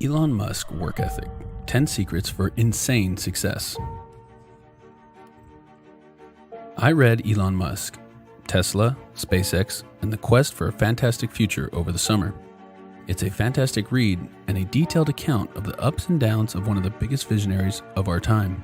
Elon Musk work ethic, 10 secrets for insane success. I read Elon Musk, Tesla, SpaceX, and the quest for a fantastic future over the summer. It's a fantastic read and a detailed account of the ups and downs of one of the biggest visionaries of our time.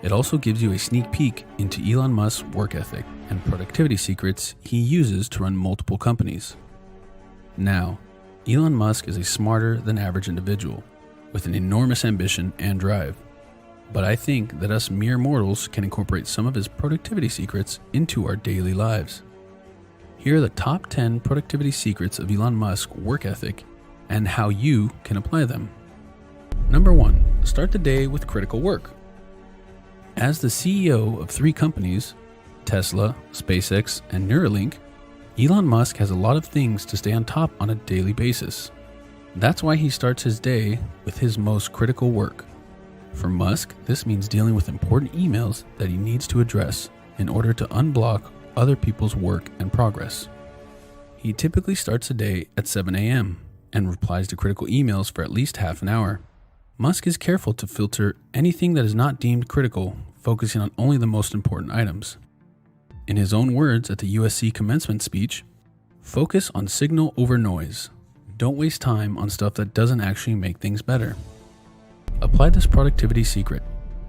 It also gives you a sneak peek into Elon Musk's work ethic and productivity secrets he uses to run multiple companies. Now, Elon Musk is a smarter than average individual with an enormous ambition and drive. But I think that us mere mortals can incorporate some of his productivity secrets into our daily lives. Here are the top 10 productivity secrets of Elon Musk's work ethic and how you can apply them. Number 1, start the day with critical work. As the CEO of 3 companies, Tesla, SpaceX, and Neuralink, Elon Musk has a lot of things to stay on top on a daily basis. That's why he starts his day with his most critical work. For Musk, this means dealing with important emails that he needs to address in order to unblock other people's work and progress. He typically starts the day at 7 a.m. and replies to critical emails for at least half an hour. Musk is careful to filter anything that is not deemed critical, focusing on only the most important items. In his own words at the USC commencement speech, focus on signal over noise. Don't waste time on stuff that doesn't actually make things better. Apply this productivity secret.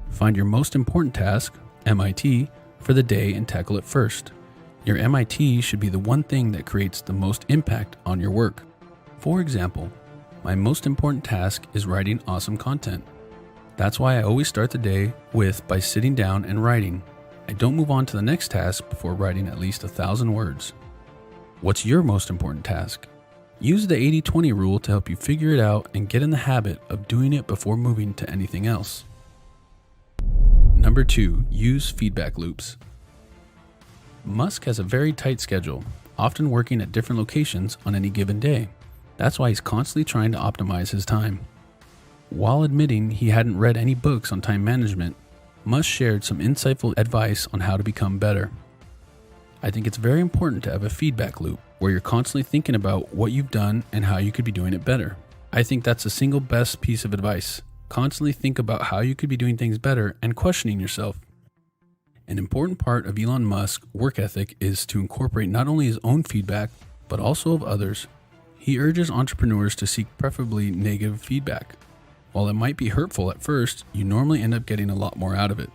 Find your most important task, MIT, for the day and tackle it first. Your MIT should be the one thing that creates the most impact on your work. For example, my most important task is writing awesome content. That's why I always start the day by sitting down and writing. I don't move on to the next task before writing at least 1,000 words. What's your most important task? Use the 80-20 rule to help you figure it out and get in the habit of doing it before moving to anything else. Number 2, use feedback loops. Musk has a very tight schedule, often working at different locations on any given day. That's why he's constantly trying to optimize his time. While admitting he hadn't read any books on time management, Musk shared some insightful advice on how to become better. I think it's very important to have a feedback loop where you're constantly thinking about what you've done and how you could be doing it better. I think that's the single best piece of advice. Constantly think about how you could be doing things better and questioning yourself. An important part of Elon Musk's work ethic is to incorporate not only his own feedback, but also of others. He urges entrepreneurs to seek preferably negative feedback. While it might be hurtful at first, you normally end up getting a lot more out of it.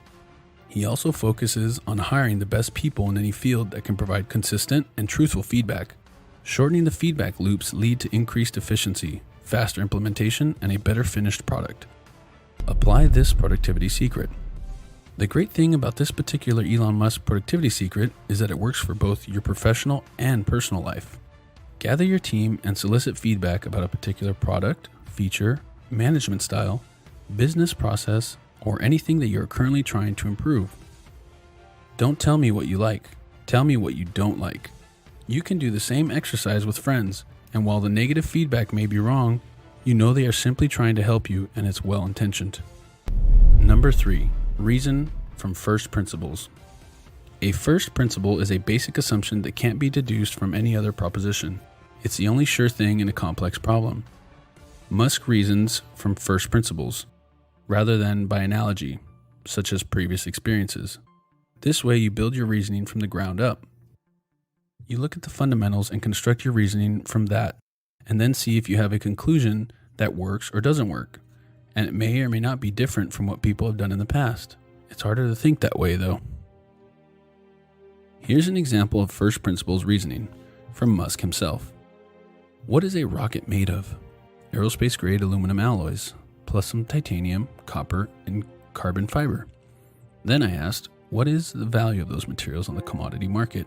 He also focuses on hiring the best people in any field that can provide consistent and truthful feedback. Shortening the feedback loops lead to increased efficiency, faster implementation, and a better finished product. Apply this productivity secret. The great thing about this particular Elon Musk productivity secret is that it works for both your professional and personal life. Gather your team and solicit feedback about a particular product, feature, management style, business process, or anything that you're currently trying to improve. Don't tell me what you like. Tell me what you don't like. You can do the same exercise with friends, and while the negative feedback may be wrong, you know they are simply trying to help you and it's well-intentioned. Number 3, reason from first principles. A first principle is a basic assumption that can't be deduced from any other proposition. It's the only sure thing in a complex problem. Musk reasons from first principles, rather than by analogy, such as previous experiences. This way you build your reasoning from the ground up. You look at the fundamentals and construct your reasoning from that, and then see if you have a conclusion that works or doesn't work. And it may or may not be different from what people have done in the past. It's harder to think that way though. Here's an example of first principles reasoning from Musk himself. What is a rocket made of? Aerospace grade aluminum alloys, plus some titanium, copper, and carbon fiber. Then I asked, what is the value of those materials on the commodity market?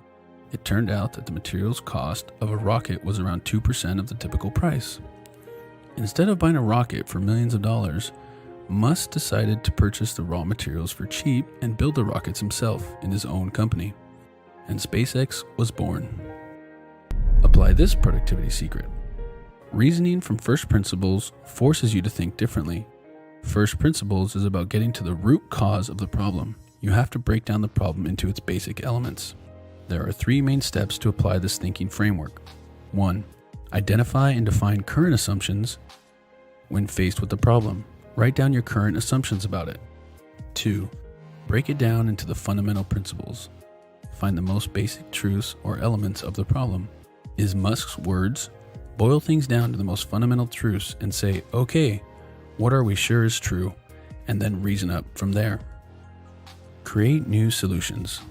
It turned out that the materials cost of a rocket was around 2% of the typical price. Instead of buying a rocket for millions of dollars, Musk decided to purchase the raw materials for cheap and build the rockets himself in his own company. And SpaceX was born. Apply this productivity secret. Reasoning from first principles forces you to think differently. First principles is about getting to the root cause of the problem. You have to break down the problem into its basic elements. There are 3 main steps to apply this thinking framework. 1. Identify and define current assumptions. When faced with a problem, write down your current assumptions about it. 2. Break it down into the fundamental principles. Find the most basic truths or elements of the problem. Is Musk's words? Boil things down to the most fundamental truths and say, okay, what are we sure is true? And then reason up from there. Create new solutions.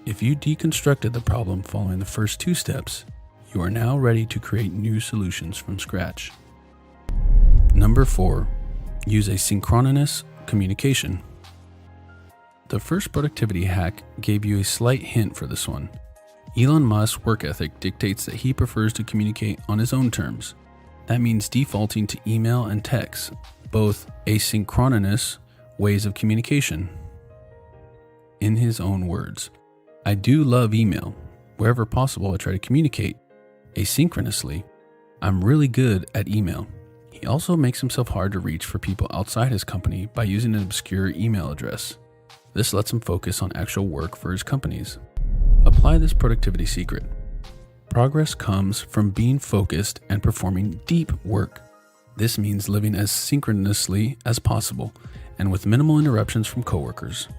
If you deconstructed the problem following the first 2 steps, you are now ready to create new solutions from scratch. Number 4, use asynchronous communication. The first productivity hack gave you a slight hint for this one. Elon Musk's work ethic dictates that he prefers to communicate on his own terms. That means defaulting to email and text, both asynchronous ways of communication. In his own words, I do love email. Wherever possible, I try to communicate asynchronously. I'm really good at email. He also makes himself hard to reach for people outside his company by using an obscure email address. This lets him focus on actual work for his companies. Apply this productivity secret. Progress comes from being focused and performing deep work. This means living as synchronously as possible and with minimal interruptions from coworkers.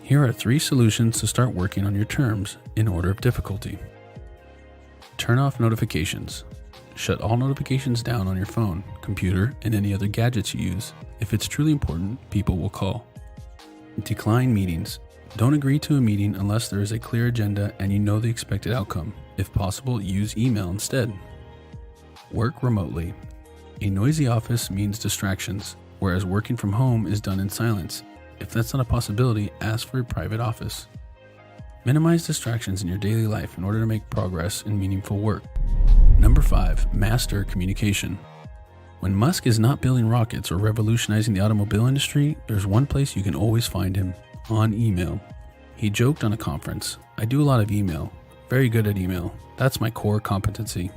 Here are 3 solutions to start working on your terms in order of difficulty. Turn off notifications. Shut all notifications down on your phone, computer, and any other gadgets you use. If it's truly important, people will call. Decline meetings. Don't agree to a meeting unless there is a clear agenda and you know the expected outcome. If possible, use email instead. Work remotely. A noisy office means distractions, whereas working from home is done in silence. If that's not a possibility, ask for a private office. Minimize distractions in your daily life in order to make progress in meaningful work. Number 5, master communication. When Musk is not building rockets or revolutionizing the automobile industry, there's one place you can always find him: on email. He joked on a conference, I do a lot of email. Very good at email. That's my core competency.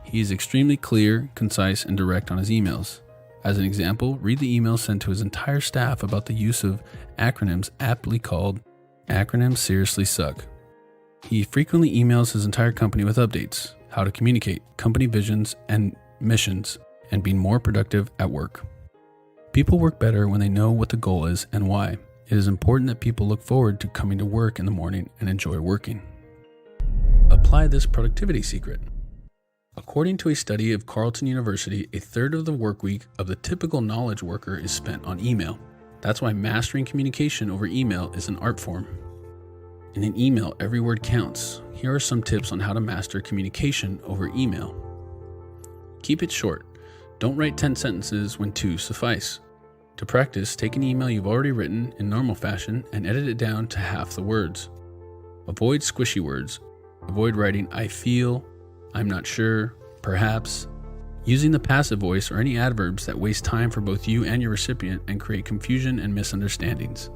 He is extremely clear, concise, and direct on his emails. As an example, read the email sent to his entire staff about the use of acronyms aptly called "Acronyms Seriously Suck." He frequently emails his entire company with updates, how to communicate, company visions and missions, and being more productive at work. People work better when they know what the goal is and why. It is important that people look forward to coming to work in the morning and enjoy working. Apply this productivity secret. According to a study of Carleton University, 1/3 of the work week of the typical knowledge worker is spent on email. That's why mastering communication over email is an art form. In an email, every word counts. Here are some tips on how to master communication over email. Keep it short. Don't write 10 sentences when 2 suffice. To practice, take an email you've already written in normal fashion and edit it down to half the words. Avoid squishy words. Avoid writing I feel, I'm not sure, perhaps, using the passive voice or any adverbs that waste time for both you and your recipient and create confusion and misunderstandings.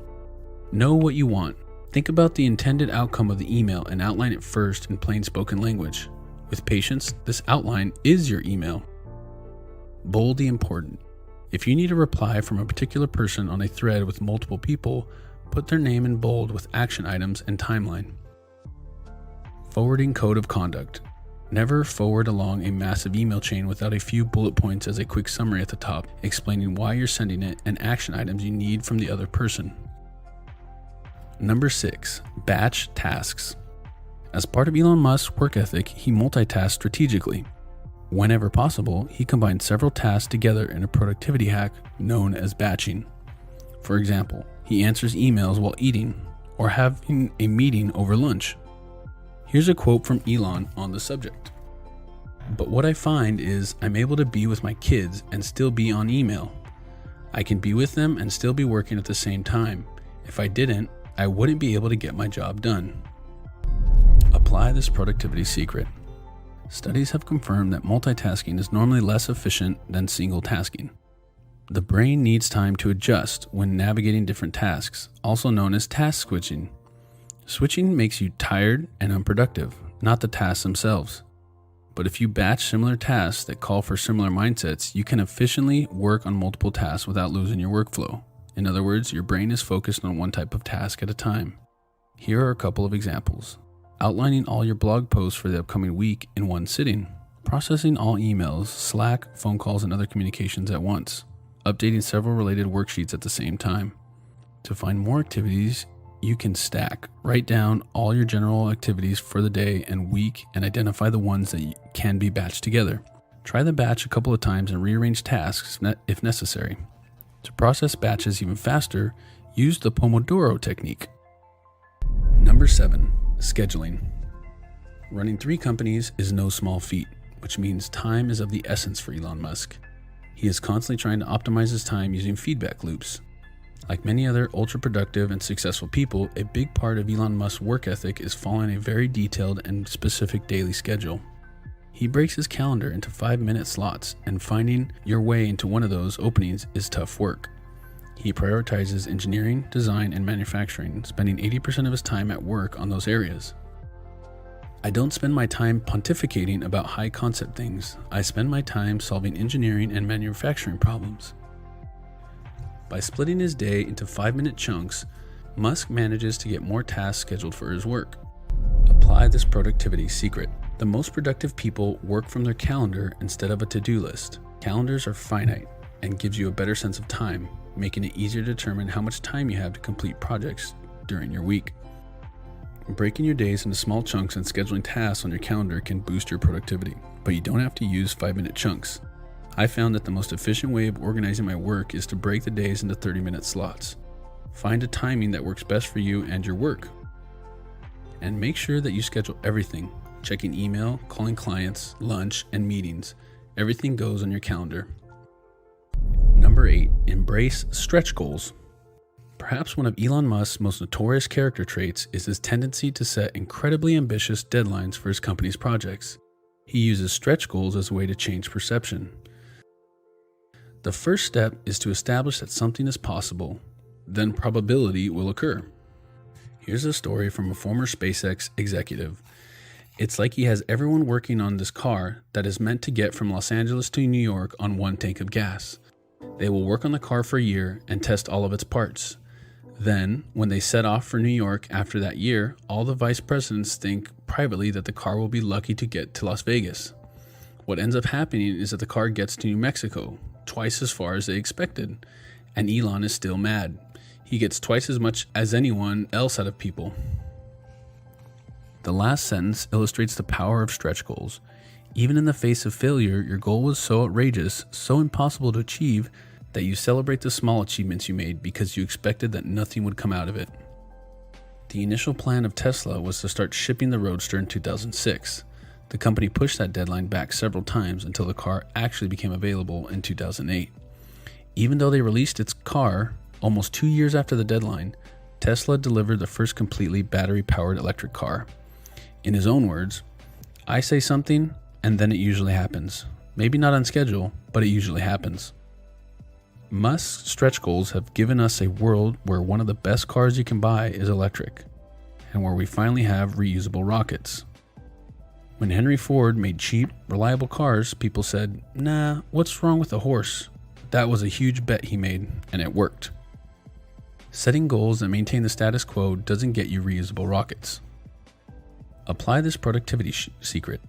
Know what you want. Think about the intended outcome of the email and outline it first in plain spoken language. With patience, this outline is your email. Bold the important. If you need a reply from a particular person on a thread with multiple people, put their name in bold with action items and timeline. Forwarding code of conduct. Never forward along a massive email chain without a few bullet points as a quick summary at the top, explaining why you're sending it and action items you need from the other person. Number 6, batch tasks. As part of Elon Musk's work ethic, he multitasks strategically. Whenever possible, he combines several tasks together in a productivity hack known as batching. For example, he answers emails while eating or having a meeting over lunch. Here's a quote from Elon on the subject. But what I find is I'm able to be with my kids and still be on email. I can be with them and still be working at the same time. If I didn't, I wouldn't be able to get my job done. Apply this productivity secret. Studies have confirmed that multitasking is normally less efficient than single tasking. The brain needs time to adjust when navigating different tasks, also known as task switching. Switching makes you tired and unproductive, not the tasks themselves. But if you batch similar tasks that call for similar mindsets, you can efficiently work on multiple tasks without losing your workflow. In other words, your brain is focused on one type of task at a time. Here are a couple of examples. Outlining all your blog posts for the upcoming week in one sitting. processing all emails, Slack, phone calls, and other communications at once, updating several related worksheets at the same time. To find more activities, you can stack. Write down all your general activities for the day and week and identify the ones that can be batched together. Try the batch a couple of times and rearrange tasks if necessary. To process batches even faster, use the Pomodoro technique. Number 7, scheduling. Running 3 companies is no small feat, which means time is of the essence for Elon Musk. He is constantly trying to optimize his time using feedback loops. Like many other ultra-productive and successful people, a big part of Elon Musk's work ethic is following a very detailed and specific daily schedule. He breaks his calendar into 5-minute slots, and finding your way into one of those openings is tough work. He prioritizes engineering, design, and manufacturing, spending 80% of his time at work on those areas. I don't spend my time pontificating about high-concept things. I spend my time solving engineering and manufacturing problems. By splitting his day into 5-minute chunks, Musk manages to get more tasks scheduled for his work. Apply this productivity secret. The most productive people work from their calendar instead of a to-do list. Calendars are finite and gives you a better sense of time, making it easier to determine how much time you have to complete projects during your week. Breaking your days into small chunks and scheduling tasks on your calendar can boost your productivity, but you don't have to use 5-minute chunks. I found that the most efficient way of organizing my work is to break the days into 30-minute slots. Find a timing that works best for you and your work. And make sure that you schedule everything, checking email, calling clients, lunch, and meetings. Everything goes on your calendar. Number 8, embrace stretch goals. Perhaps one of Elon Musk's most notorious character traits is his tendency to set incredibly ambitious deadlines for his company's projects. He uses stretch goals as a way to change perception. The first step is to establish that something is possible, then probability will occur. Here's a story from a former SpaceX executive. It's like he has everyone working on this car that is meant to get from Los Angeles to New York on 1 tank of gas. They will work on the car for a year and test all of its parts. Then, when they set off for New York after that year, all the vice presidents think privately that the car will be lucky to get to Las Vegas. What ends up happening is that the car gets to New Mexico, twice as far as they expected, and Elon is still mad. He gets twice as much as anyone else out of people. The last sentence illustrates the power of stretch goals. Even in the face of failure, your goal was so outrageous, so impossible to achieve, that you celebrate the small achievements you made because you expected that nothing would come out of it. The initial plan of Tesla was to start shipping the Roadster in 2006. The company pushed that deadline back several times until the car actually became available in 2008. Even though they released its car almost 2 years after the deadline, Tesla delivered the first completely battery-powered electric car. In his own words, "I say something, and then it usually happens. Maybe not on schedule, but it usually happens." Musk's stretch goals have given us a world where one of the best cars you can buy is electric, and where we finally have reusable rockets. When Henry Ford made cheap, reliable cars, people said, "Nah, what's wrong with a horse?" That was a huge bet he made, and it worked. Setting goals that maintain the status quo doesn't get you reusable rockets. Apply this productivity secret.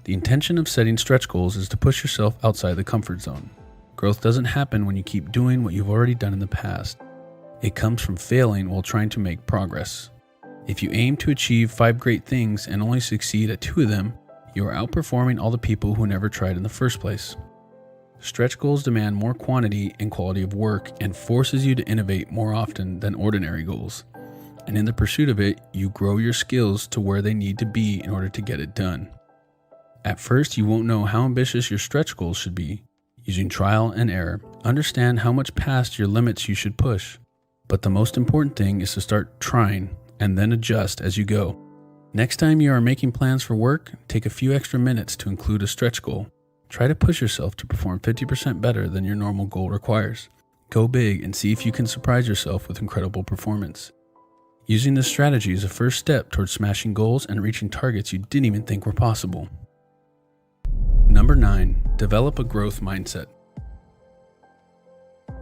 The intention of setting stretch goals is to push yourself outside the comfort zone. Growth doesn't happen when you keep doing what you've already done in the past. It comes from failing while trying to make progress. If you aim to achieve 5 great things and only succeed at 2 of them, you are outperforming all the people who never tried in the first place. Stretch goals demand more quantity and quality of work and forces you to innovate more often than ordinary goals. And in the pursuit of it, you grow your skills to where they need to be in order to get it done. At first, you won't know how ambitious your stretch goals should be. Using trial and error, understand how much past your limits you should push. But the most important thing is to start trying and then adjust as you go. Next time you are making plans for work, take a few extra minutes to include a stretch goal. Try to push yourself to perform 50% better than your normal goal requires. Go big and see if you can surprise yourself with incredible performance. Using this strategy is a first step towards smashing goals and reaching targets you didn't even think were possible. Number 9, develop a growth mindset.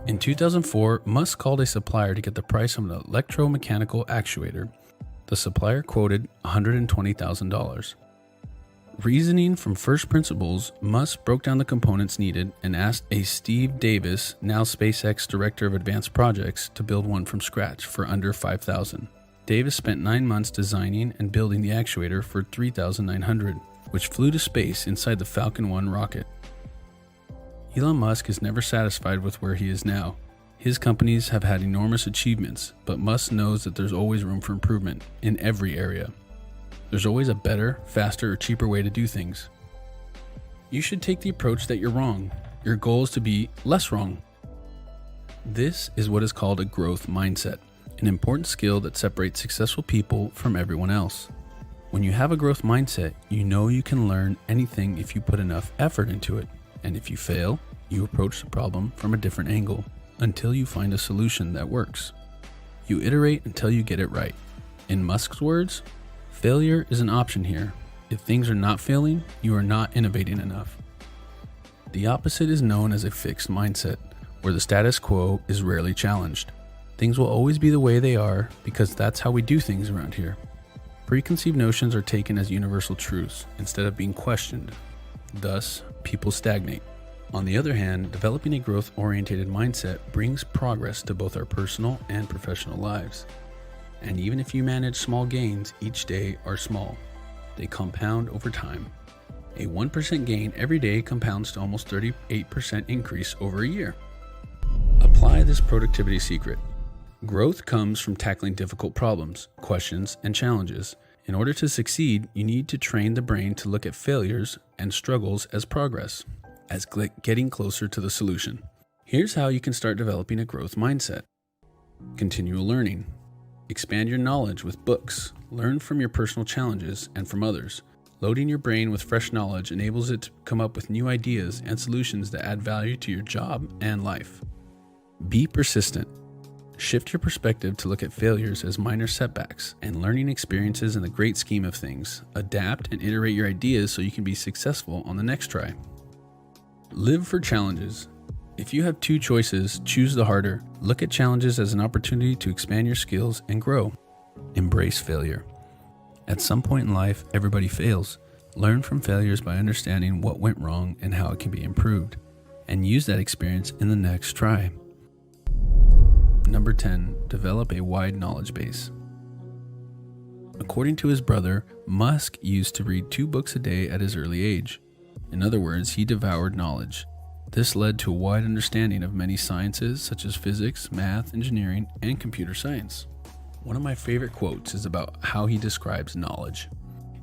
In 2004, Musk called a supplier to get the price of an electromechanical actuator. The supplier quoted $120,000. Reasoning from first principles, Musk broke down the components needed and asked a Steve Davis, now SpaceX Director of Advanced Projects, to build one from scratch for under $5,000. Davis spent 9 months designing and building the actuator for $3,900, which flew to space inside the Falcon 1 rocket. Elon Musk is never satisfied with where he is now. His companies have had enormous achievements, but Musk knows that there's always room for improvement in every area. There's always a better, faster, or cheaper way to do things. You should take the approach that you're wrong. Your goal is to be less wrong. This is what is called a growth mindset, an important skill that separates successful people from everyone else. When you have a growth mindset, you know you can learn anything if you put enough effort into it. And if you fail, you approach the problem from a different angle until you find a solution that works. You iterate until you get it right. In Musk's words, failure is an option here. If things are not failing, you are not innovating enough. The opposite is known as a fixed mindset, where the status quo is rarely challenged. Things will always be the way they are because that's how we do things around here. Preconceived notions are taken as universal truths instead of being questioned. Thus, people stagnate. On the other hand, developing a growth-oriented mindset brings progress to both our personal and professional lives. And even if you manage small gains, each day are small. They compound over time. A 1% gain every day compounds to almost 38% increase over a year. Apply this productivity secret. Growth comes from tackling difficult problems, questions, and challenges. In order to succeed, you need to train the brain to look at failures and struggles as progress, as getting closer to the solution. Here's how you can start developing a growth mindset. Continual learning. Expand your knowledge with books. Learn from your personal challenges and from others. Loading your brain with fresh knowledge enables it to come up with new ideas and solutions that add value to your job and life. Be persistent. Shift your perspective to look at failures as minor setbacks and learning experiences in the great scheme of things. Adapt and iterate your ideas so you can be successful on the next try. Live for challenges. If you have 2 choices, choose the harder. Look at challenges as an opportunity to expand your skills and grow. Embrace failure. At some point in life, everybody fails. Learn from failures by understanding what went wrong and how it can be improved, and use that experience in the next try. Number 10, develop a wide knowledge base. According to his brother, Musk used to read 2 books a day at his early age. In other words, he devoured knowledge. This led to a wide understanding of many sciences such as physics, math, engineering, and computer science. One of my favorite quotes is about how he describes knowledge.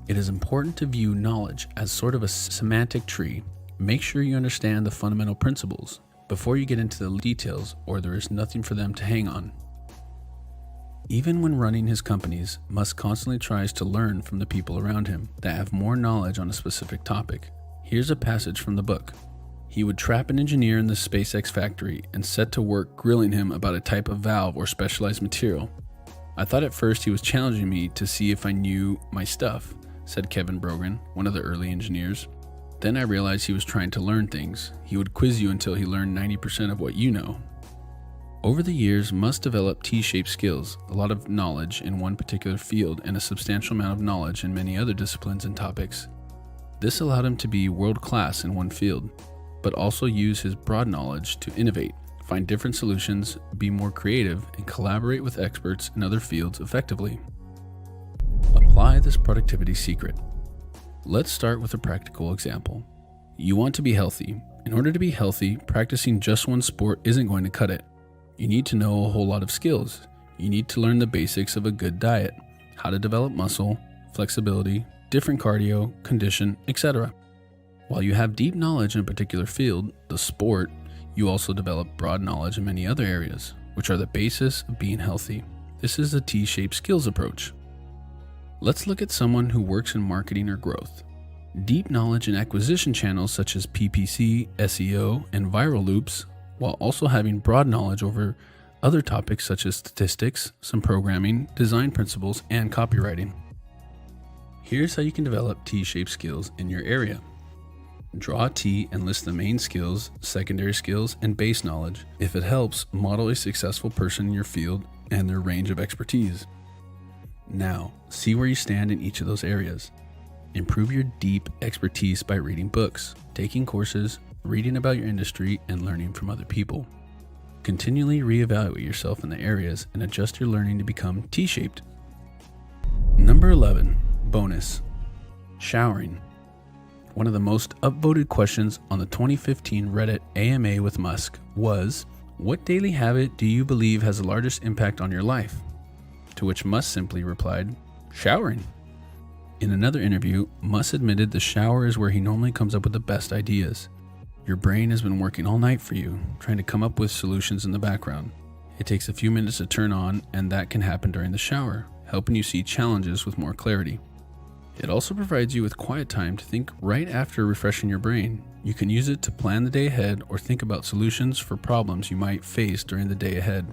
It is important to view knowledge as sort of a semantic tree. Make sure you understand the fundamental principles before you get into the details, or there is nothing for them to hang on. Even when running his companies, Musk constantly tries to learn from the people around him that have more knowledge on a specific topic. Here's a passage from the book. He would trap an engineer in the SpaceX factory and set to work grilling him about a type of valve or specialized material. I thought at first he was challenging me to see if I knew my stuff, said Kevin Brogan, one of the early engineers. Then I realized he was trying to learn things. He would quiz you until he learned 90% of what you know. Over the years, Musk developed T-shaped skills, a lot of knowledge in one particular field and a substantial amount of knowledge in many other disciplines and topics. This allowed him to be world-class in one field, but also use his broad knowledge to innovate, find different solutions, be more creative, and collaborate with experts in other fields effectively. Apply this productivity secret. Let's start with a practical example. You want to be healthy. In order to be healthy, practicing just one sport isn't going to cut it. You need to know a whole lot of skills. You need to learn the basics of a good diet, how to develop muscle, flexibility, different cardio, condition, etc. While you have deep knowledge in a particular field, the sport, you also develop broad knowledge in many other areas, which are the basis of being healthy. This is a T-shaped skills approach. Let's look at someone who works in marketing or growth. Deep knowledge in acquisition channels such as PPC, SEO, and viral loops, while also having broad knowledge over other topics such as statistics, some programming, design principles, and copywriting. Here's how you can develop T-shaped skills in your area. Draw a T and list the main skills, secondary skills, and base knowledge. If it helps, model a successful person in your field and their range of expertise. Now, see where you stand in each of those areas. Improve your deep expertise by reading books, taking courses, reading about your industry, and learning from other people. Continually reevaluate yourself in the areas and adjust your learning to become T-shaped. Number 11, bonus, showering. One of the most upvoted questions on the 2015 Reddit AMA with Musk was, what daily habit do you believe has the largest impact on your life? To which Musk simply replied, showering. In another interview, Musk admitted the shower is where he normally comes up with the best ideas. Your brain has been working all night for you, trying to come up with solutions in the background. It takes a few minutes to turn on, and that can happen during the shower, helping you see challenges with more clarity. It also provides you with quiet time to think right after refreshing your brain. You can use it to plan the day ahead or think about solutions for problems you might face during the day ahead.